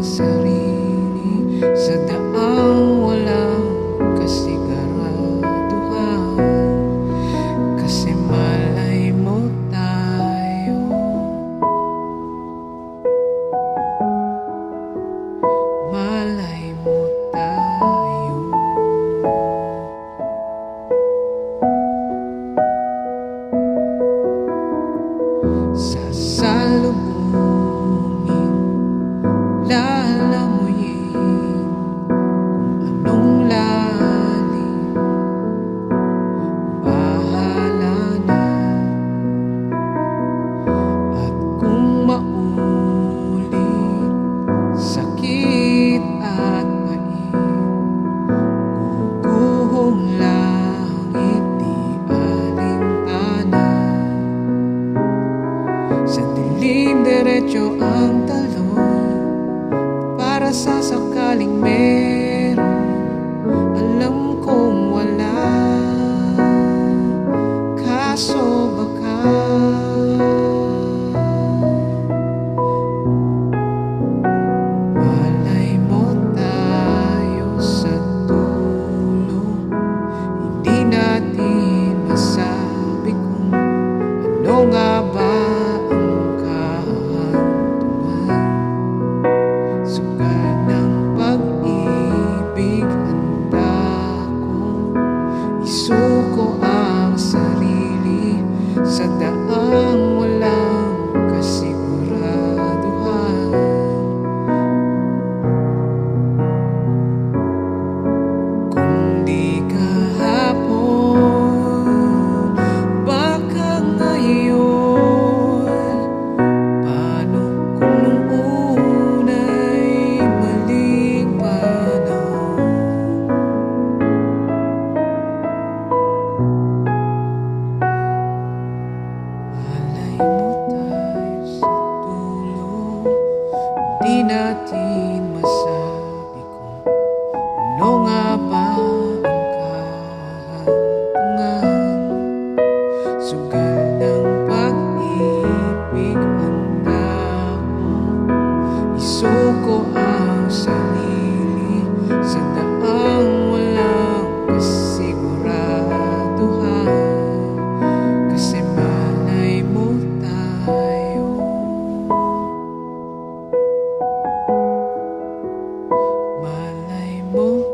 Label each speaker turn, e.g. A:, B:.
A: sarili sa daang walang kasiguraduhan. Kasi malay mo tayo, malay mo tayo. Sasalubungin, lalamuyin kung anong lalim, bahala na. At kung maulit sakit at pait, guguhong langit di alintana. Sa dilim diretso ang talon, para sa sakaling meron. Alam kong wala, kaso baka malay mo tayo sa dulo. Hindi natin masabi kung ano nga ba ang kahantungan. Sugal ng pag-ibig, handa kong isuko ang sarili sa daang walang kasiguraduhan. Kung di kahapon, baka ngayon. Paano kung nung una'y maling panahon? Malay mo tayo sa dulo. Di natin masabi kung ano nga ba ang kahantungan. Sugal ng pag-ibig, handa kong isuko ang sarili sa daang walang kasiguraduhan. Kasi malay mo tayo, malay mo